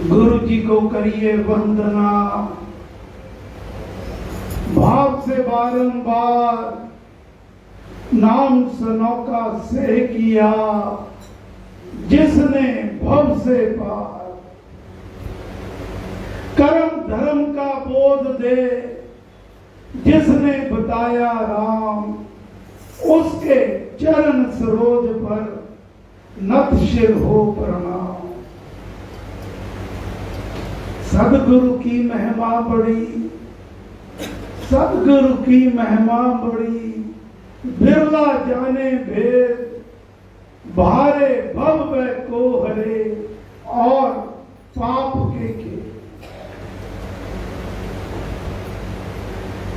गुरु जी को करिए वंदना, भाव से बारंबार नाम सनौका से किया, जिसने भव से पार। कर्म धर्म का बोध दे, जिसने बताया राम, उसके चरण सरोज पर नत शिर हो प्रणाम। सदगुरु की महिमा बड़ी, सदगुरु की महिमा बड़ी, बिरला जाने भेद, भारे भव व को हरे और पाप के।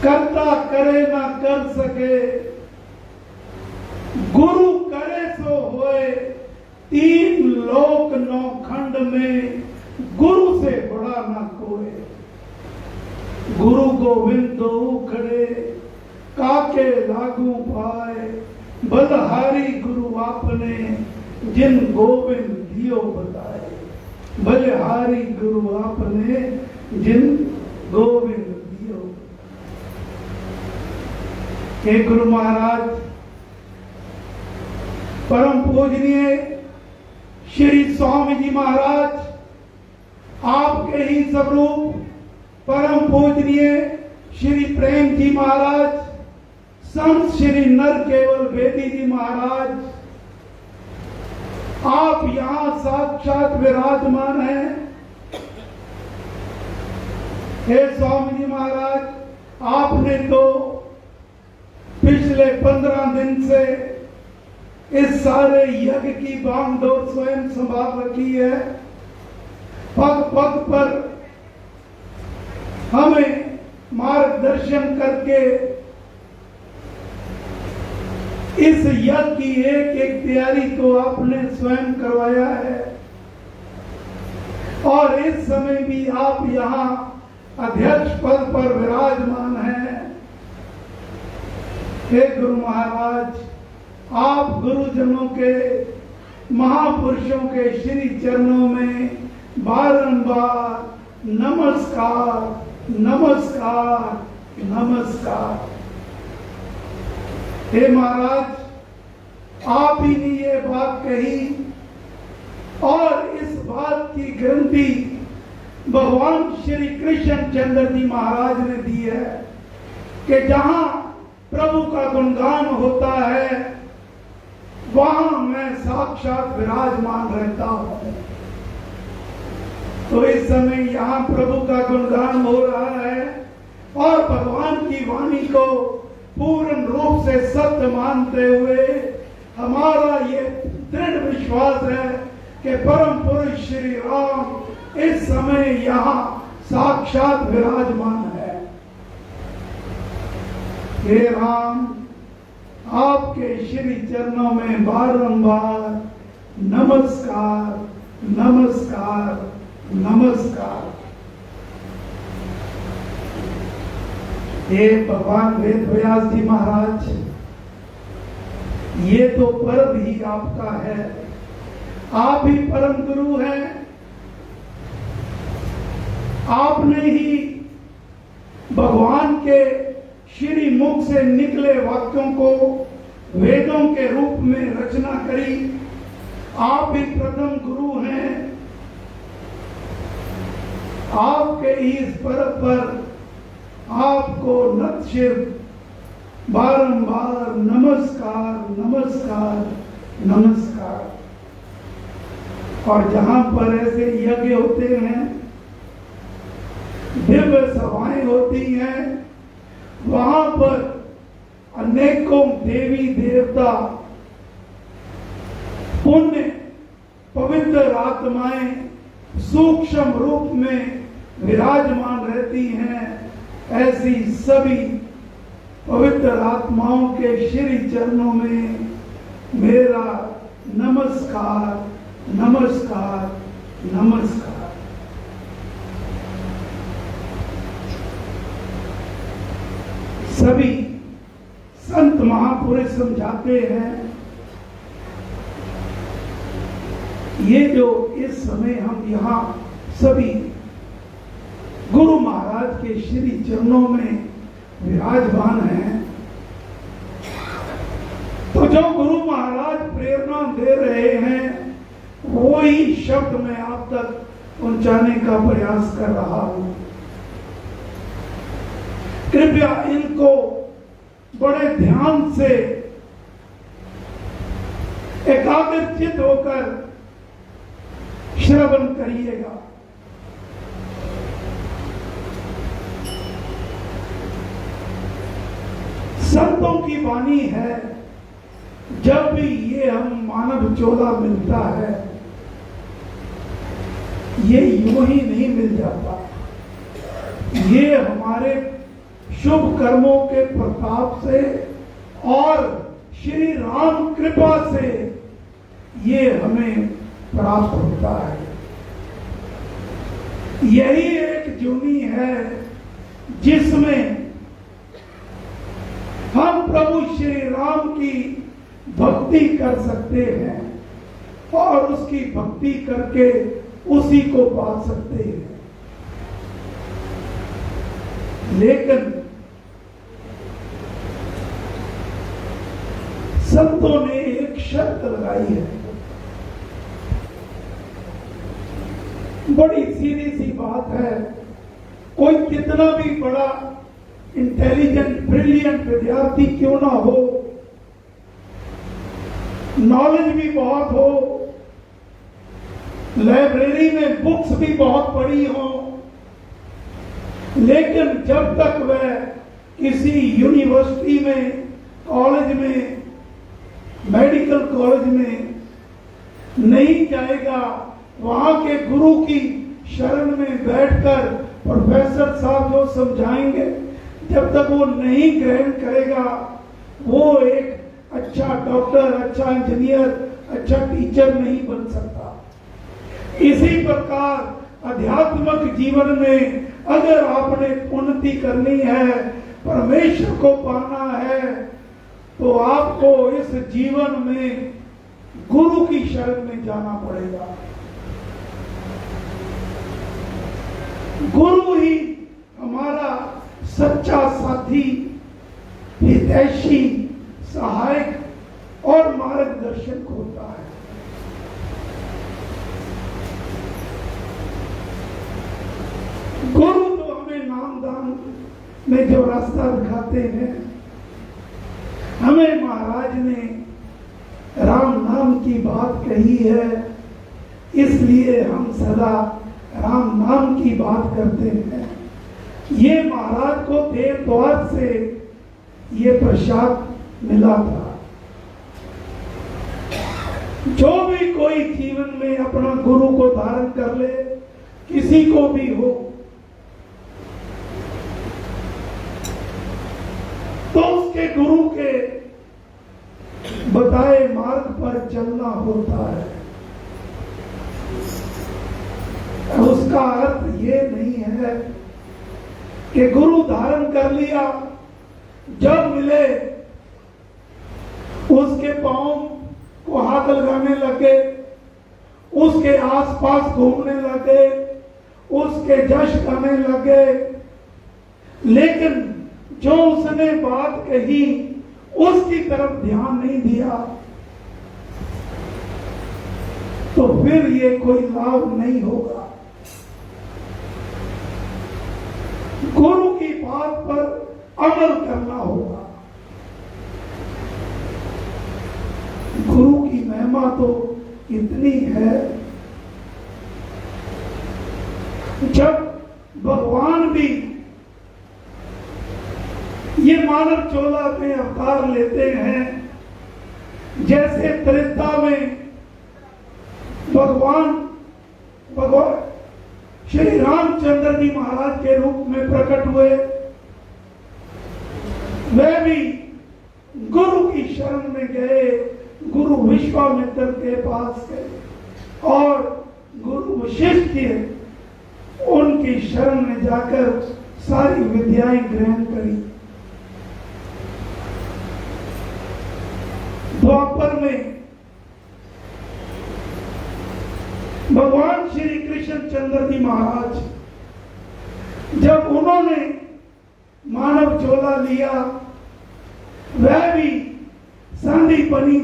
करता करे ना कर सके, गुरु करे सो होए, तीन लोक नौ खंड में गुरु से बड़ा ना कोई। गुरु गोविंद दो खड़े, काके लागू पाए, बलहारी गुरु आपने, जिन गोविंद दियो बताए। बलहारी गुरु आपने, जिन गोविंद दियो। हे गुरु महाराज, परम पूजनीय श्री स्वामी जी महाराज, आपके ही स्वरूप परम पूजनीय श्री प्रेम जी महाराज, संत श्री नर केवल वेदी जी महाराज, आप यहां साक्षात विराजमान हैं। हे स्वामी जी महाराज, आपने तो पिछले 15 दिन से इस सारे यज्ञ की बागडोर स्वयं संभाल रखी है। पग पग पर हमें मार्गदर्शन करके इस यज्ञ की एक एक तैयारी को आपने स्वयं करवाया है। और इस समय भी आप यहाँ अध्यक्ष पद पर विराजमान हैं। हे गुरु महाराज, आप गुरुजनों के, महापुरुषों के श्री चरणों में बारंबार नमस्कार नमस्कार नमस्कार। हे महाराज, आप ही ने ये बात कही और इस बात की गारंटी भगवान श्री कृष्ण चंद्र जी महाराज ने दी है कि जहां प्रभु का गुणगान होता है, वहां मैं साक्षात विराजमान रहता हूं। तो इस समय यहाँ प्रभु का गुणगान हो रहा है और भगवान की वाणी को पूर्ण रूप से सत्य मानते हुए हमारा ये दृढ़ विश्वास है कि परम पुरुष श्री राम इस समय यहाँ साक्षात विराजमान है। हे राम, आपके श्री चरणों में बारंबार नमस्कार नमस्कार नमस्कार। हे भगवान वेद व्यास जी महाराज, ये तो पर्व ही आपका है। आप ही परम गुरु हैं। आपने ही भगवान के श्री मुख से निकले वाक्यों को वेदों के रूप में रचना करी। आप ही प्रथम गुरु हैं। आपके इस पर्व पर आपको नत शिर बारंबार नमस्कार नमस्कार नमस्कार। और जहां पर ऐसे यज्ञ होते हैं, दिव्य सभाएं होती हैं, वहां पर अनेकों देवी देवता, पुण्य पवित्र आत्माएं सूक्ष्म रूप में विराजमान रहती हैं। ऐसी सभी पवित्र आत्माओं के श्री चरणों में मेरा नमस्कार नमस्कार नमस्कार। सभी संत महापुरुष समझाते हैं, ये जो इस समय हम यहाँ सभी गुरु महाराज के श्री चरणों में विराजमान हैं। तो जो गुरु महाराज प्रेरणा दे रहे हैं वो ही शब्द मैं आप तक पहुंचाने का प्रयास कर रहा हूं। कृपया इनको बड़े ध्यान से एकाग्रचित होकर श्रवण करिएगा। संतों की वाणी है, जब भी ये हम मानव चोला मिलता है ये यूं ही नहीं मिल जाता। ये हमारे शुभ कर्मों के प्रताप से और श्री राम कृपा से ये हमें प्राप्त होता है। यही एक जूनी है जिसमें हम प्रभु श्री राम की भक्ति कर सकते हैं और उसकी भक्ति करके उसी को पा सकते हैं। लेकिन संतों ने एक शर्त लगाई है, बड़ी सीधी सी बात है। कोई कितना भी बड़ा इंटेलिजेंट ब्रिलियंट विद्यार्थी क्यों ना हो, नॉलेज भी बहुत हो, लाइब्रेरी में बुक्स भी बहुत पढ़ी हो, लेकिन जब तक वह किसी यूनिवर्सिटी में, कॉलेज में, मेडिकल कॉलेज में नहीं जाएगा, वहां के गुरु की शरण में बैठकर प्रोफेसर साहब जो समझाएंगे जब तक वो नहीं ग्रहण करेगा वो एक अच्छा डॉक्टर, अच्छा इंजीनियर, अच्छा टीचर नहीं बन सकता। इसी प्रकार आध्यात्मिक जीवन में अगर आपने उन्नति करनी है, परमेश्वर को पाना है, तो आपको इस जीवन में गुरु की शरण में जाना पड़ेगा। गुरु ही हमारा सच्चा साथी, हितैषी, सहायक और मार्गदर्शक होता है। गुरु तो हमें नामदान में जो रास्ता दिखाते हैं, हमें महाराज ने राम नाम की बात कही है, इसलिए हम सदा राम नाम की बात करते हैं। ये महाराज को देव द्वार से ये प्रसाद मिला था। जो भी कोई जीवन में अपना गुरु को धारण कर ले, किसी को भी हो, तो उसके गुरु के बताए मार्ग पर चलना होता है। उसका अर्थ ये नहीं है कि गुरु धारण कर लिया, जब मिले उसके पांव को हाथ लगाने लगे, उसके आसपास घूमने लगे, उसके जश गाने लगे, लेकिन जो उसने बात कही उसकी तरफ ध्यान नहीं दिया, तो फिर ये कोई लाभ नहीं होगा। गुरु की बात पर अमल करना होगा। गुरु की महिमा तो इतनी है, जब भगवान भी ये मानव चोला में अवतार लेते हैं, जैसे त्रेता में भगवान श्री रामचंद्र जी महाराज के रूप में प्रकट हुए, वे भी गुरु की शरण में गए, गुरु विश्वामित्र के पास गए और गुरु वशिष्ठ उनकी शरण में जाकर सारी विद्याएं ग्रहण करी। द्वापर में भगवान श्री कृष्ण चंद्र जी महाराज जब उन्होंने मानव चोला लिया, वह भी संदीपनी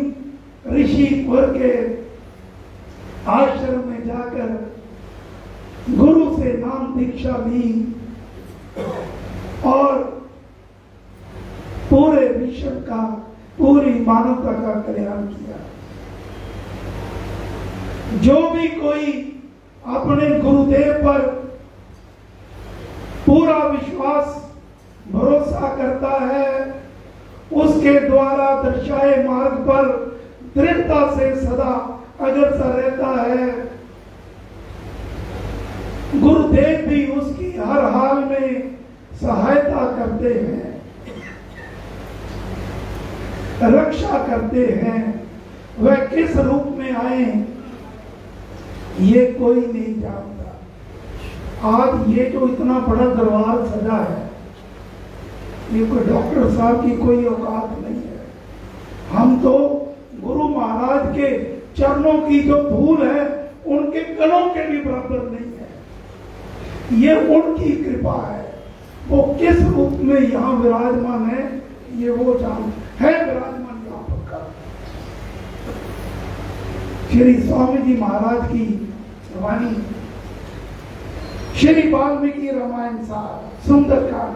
ऋषिपुर के आश्रम में जाकर गुरु से नाम दीक्षा ली और पूरे विश्व का, पूरी मानवता का कल्याण किया। जो भी कोई अपने गुरुदेव पर पूरा विश्वास भरोसा करता है, उसके द्वारा दर्शाए मार्ग पर दृढ़ता से सदा अग्रसर रहता है। गुरुदेव भी उसकी हर हाल में सहायता करते हैं, रक्षा करते हैं। वह किस रूप में आए ये कोई नहीं जानता। आज ये जो इतना बड़ा दरबार सजा है, ये कोई डॉक्टर साहब की कोई औकात नहीं है। हम तो गुरु महाराज के चरणों की जो धूल है उनके कणों के भी बराबर नहीं है। ये उनकी कृपा है। वो किस रूप में यहाँ विराजमान है ये वो जान है। विराजमान यहाँ पक्का श्री स्वामी जी महाराज की वाणी, श्री वाल्मीकि रामायण सार सुंदरकांड।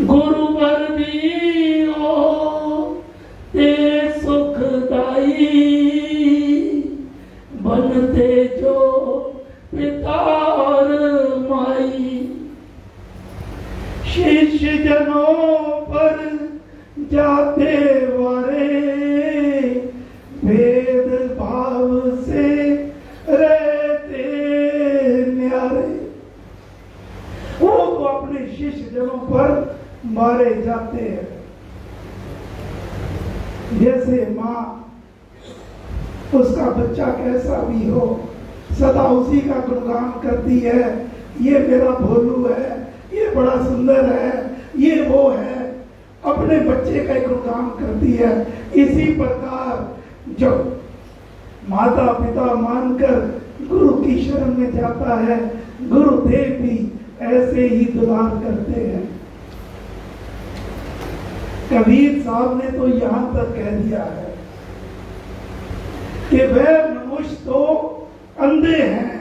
गुरुवर दीओ ते सुखदाई, बनते जो पिता और माई। शिष्य जनों पर जाते वारे, भेद भाव से रहते न्यारे। वो तो अपने शिष्य जनों पर मारे जाते हैं। जैसे माँ उसका बच्चा कैसा भी हो सदा उसी का गुणगान करती है, ये मेरा भोलू है, ये बड़ा सुंदर है, ये वो है, अपने बच्चे का गुणगान करती है। इसी प्रकार जब माता पिता मानकर गुरु की शरण में जाता है, गुरुदेव भी ऐसे ही दुलार करते हैं। कबीर साहब ने तो यहां तक कह दिया है कि वह मनुष्य तो अंधे हैं,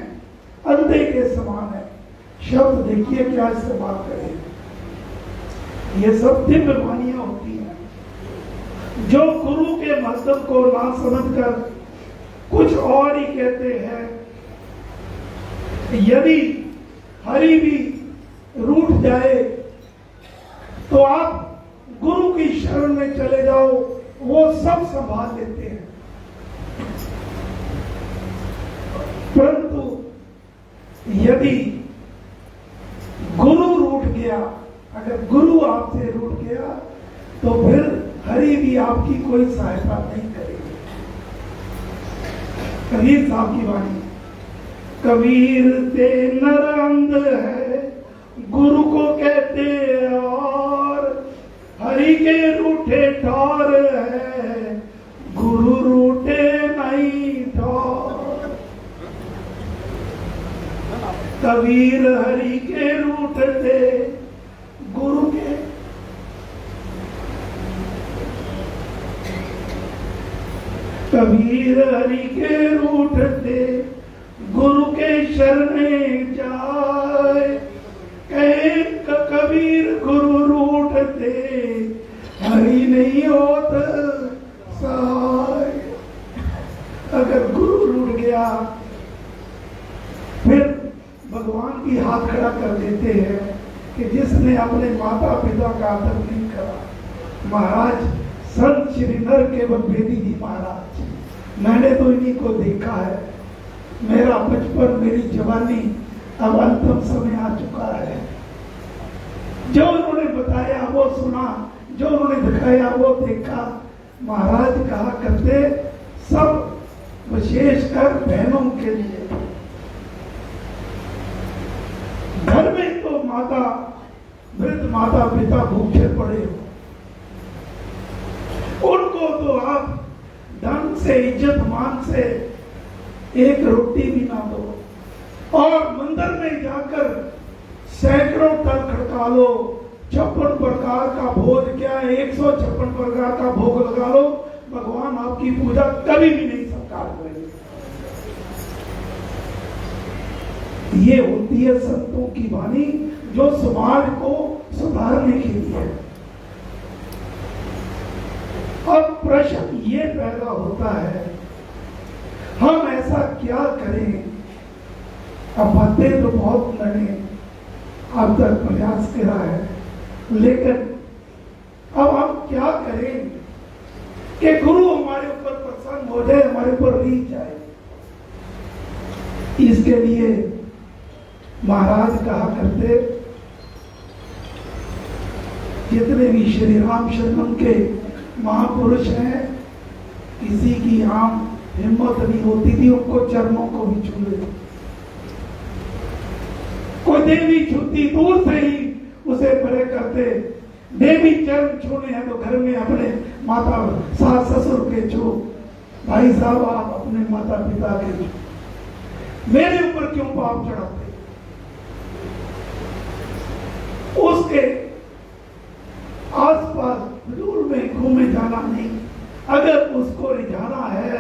अंधे के समान है। शब्द देखिए क्या इस्तेमाल करें। ये सब दिव्य वाणियां होती हैं। जो गुरु के मतलब को ना समझकर कुछ और ही कहते हैं। यदि हरि भी रूठ जाए तो आप गुरु की शरण में चले जाओ, वो सब संभाल लेते हैं। परंतु यदि गुरु रूठ गया, अगर गुरु आपसे रूठ गया तो फिर हरि भी आपकी कोई सहायता नहीं करेगी। कबीर साहब की वाणी, कबीर ते नर अंध है, गुरु को कहते और हरि के रूठे ठौर है, गुरु रूठे नहीं ठौर। कबीर हरि के रूठते, गुरु के कबीर हरि के रूठते, गुरु के शरण जाए। कहे कबीर गुरु रूठते, हरि नहीं होत सहाय। अगर गुरु रूठ गया फिर भगवान की हाथ खड़ा कर देते हैं कि जिसने अपने माता पिता का आदर नहीं करा। महाराज संत श्री नरकेवल बेदी जी महाराज, मैंने तो इन्हीं को देखा है। मेरा बचपन, मेरी जवानी अब अंतिम समय आ चुका है। जो उन्होंने बताया वो सुना, जो उन्होंने दिखाया वो देखा। महाराज कहा करते सब विशेषकर बहनों के लिए। घर में तो माता, वृद्ध माता पिता भूखे पड़े हो, उनको तो आप ढंग से, इज्जत मान से एक रोटी भी ना दो, और मंदिर में जाकर सैकड़ों तल खड़का लो, 56 प्रकार का भोज, क्या 156 प्रकार का भोग लगा लो, भगवान आपकी पूजा कभी भी नहीं स्वीकार करेंगे। ये होती है संतों की वाणी, जो समाज को सुधारने के लिए है। अब प्रश्न ये पैदा होता है, हम ऐसा क्या करें? अब बातें तो बहुत लड़े, अब तक प्रयास करा है, लेकिन अब हम क्या करें कि गुरु हमारे ऊपर प्रसन्न हो जाए, हमारे ऊपर रीत जाए? इसके लिए महाराज कहा करते, जितने भी श्री राम शरणम के महापुरुष हैं, किसी की आम हिम्मत नहीं होती थी उनको चरणों को भी छू ले। कोई देवी छूती दूर से ही उसे परे करते, देवी चरण छूने हैं तो घर में अपने माता सास ससुर के छू, भाई साहब आप अपने माता पिता के छू, मेरे ऊपर क्यों पाप चढ़ाते? उसके आसपास फजूल में घूमे जाना नहीं। अगर उसको रिझाना है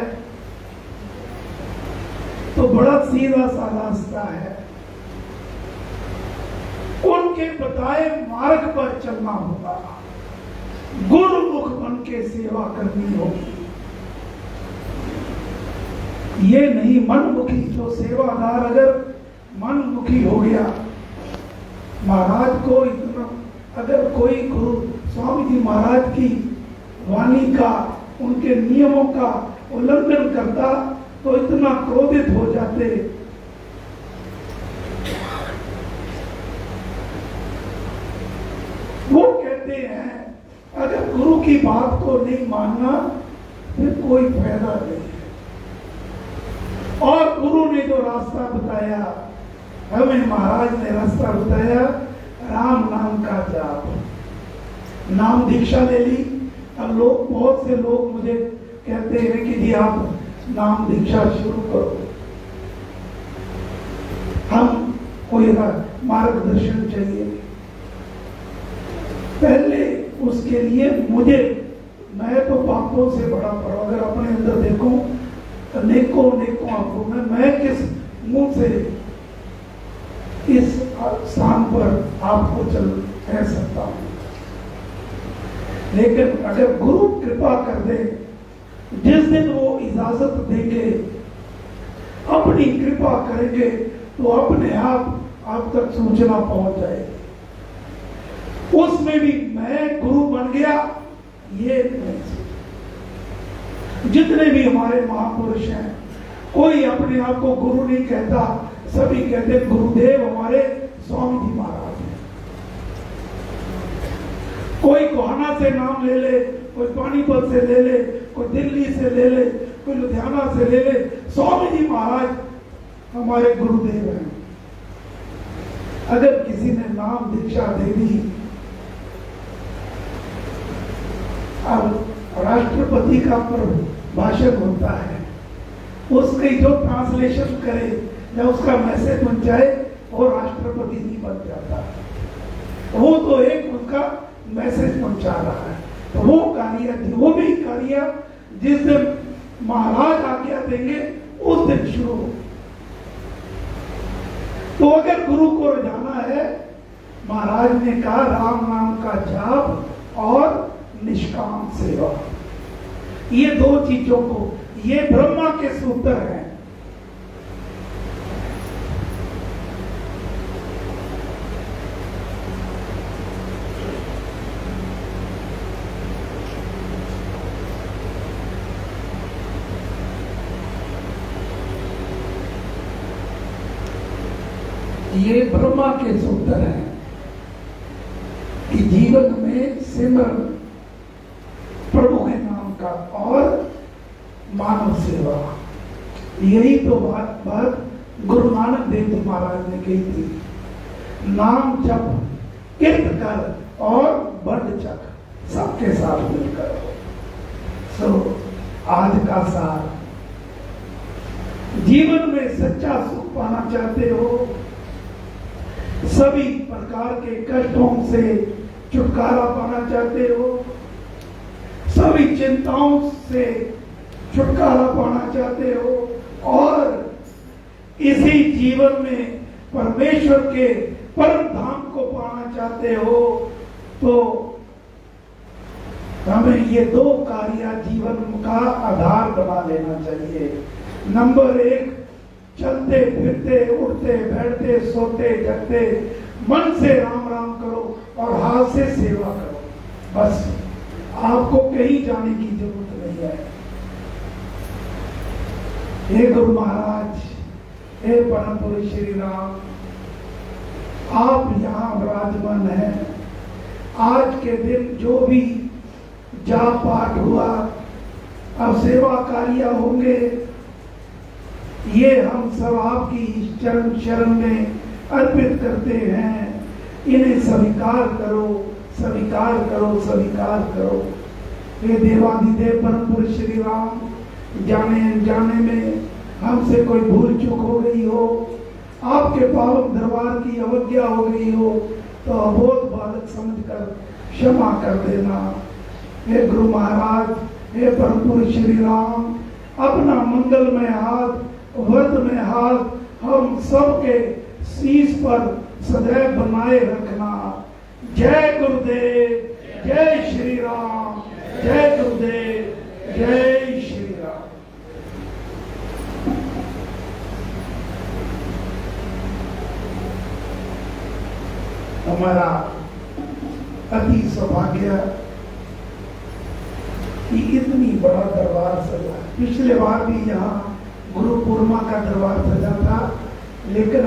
तो बड़ा सीधा सा रास्ता है, उनके बताए मार्ग पर चलना होगा, गुरुमुख बन के सेवा करनी होगी। ये नहीं मनमुखी, जो सेवादार अगर मनमुखी हो गया, महाराज को इतना, अगर कोई गुरु स्वामी जी महाराज की वाणी का, उनके नियमों का उल्लंघन करता तो इतना क्रोधित हो जाते। वो कहते हैं अगर गुरु की बात को नहीं मानना फिर कोई फायदा नहीं है। और गुरु ने जो रास्ता बताया, हमें महाराज ने रास्ता बताया, राम नाम का जाप, नाम दीक्षा ले ली। अब लोग, बहुत से लोग मुझे कहते हैं कि जी आप नाम दीक्षा शुरू करो, हम कोई मार्गदर्शन चाहिए। पहले उसके लिए मुझे, मैं तो पापों से बड़ा पड़ा, अगर अपने अंदर देखूं तो नेकों आपको मैं किस मुंह से इस स्थान पर आपको चल कह सकता हूं। लेकिन अगर गुरु कृपा कर दे, जिस दिन वो इजाजत देंगे, अपनी कृपा करेंगे, तो अपने आप तक सूचना पहुंच जाएगी। उसमें भी मैं गुरु बन गया, ये जितने भी हमारे महापुरुष हैं, कोई अपने आप को गुरु नहीं कहता, सभी कहते गुरुदेव हमारे स्वामी जी महाराज हैं। कोई गोहाना से नाम ले ले, कोई पानीपत से ले ले, कोई दिल्ली से ले ले, कोई लुधियाना से ले ले, स्वामी जी महाराज हमारे गुरुदेव हैं। अगर किसी ने नाम दीक्षा दे दी, अब राष्ट्रपति का भाषण होता है, उसकी जो ट्रांसलेशन करे या उसका मैसेज बन जाए, वो राष्ट्रपति नहीं बन जाता, वो तो एक उसका मैसेज पहुंचा रहा है। तो वो कार्य, वो भी कार्य जिस दिन महाराज आज्ञा देंगे उस दिन शुरू हो। तो अगर गुरु को जाना है, महाराज ने कहा राम नाम का जाप और निष्काम सेवा, ये दो चीजों को, ये ब्रह्मा के सूत्र हैं। ये ब्रह्मा के सूत्र हैं कि जीवन में सिमरन प्रभु के नाम का और मानव सेवा, यही तो बात गुरु नानक देव जी महाराज ने कही थी। नाम जप, कीर्त कर और बंद चक, सबके साथ मिलकर। सो आज का सार, जीवन में सच्चा सुख पाना चाहते हो, सभी प्रकार के कष्टों से छुटकारा पाना चाहते हो, सभी चिंताओं से छुटकारा पाना चाहते हो और इसी जीवन में परमेश्वर के परम धाम को पाना चाहते हो, तो हमें ये दो कार्य जीवन का आधार बना लेना चाहिए। नंबर 1, चलते फिरते उठते बैठते सोते जगते मन से राम राम करो और हाथ से सेवा करो। बस आपको कहीं जाने की जरूरत नहीं है। हे गुरु महाराज, हे परम पुरुष श्री राम, आप यहाँ विराजमान हैं। आज के दिन जो भी जाप पाठ हुआ, अब सेवा कार्य होंगे, ये हम सब आपकी चरण शरण में अर्पित करते हैं। इन्हें स्वीकार करो, स्वीकार करो, स्वीकार करो। हे देवाधिदेव परम पुरुष श्री राम, जाने अनजाने में हमसे कोई भूल चूक हो गई हो, आपके पावन दरबार की अवज्ञा हो गई हो, तो अबोध बालक समझकर क्षमा कर देना। हे गुरु महाराज, हे परम पुरुष श्री राम, अपना मंगलमय हाथ, वर्त में हाथ हम सबके शीश पर सदैव बनाए रखना। जय गुरुदेव, जय श्री राम, जय गुरुदेव, जय श्री राम। हमारा अति सौभाग्य कि इतनी बड़ा दरबार सजा। पिछले बार भी यहाँ गुरु पूर्णिमा का दरबार सजा था, लेकिन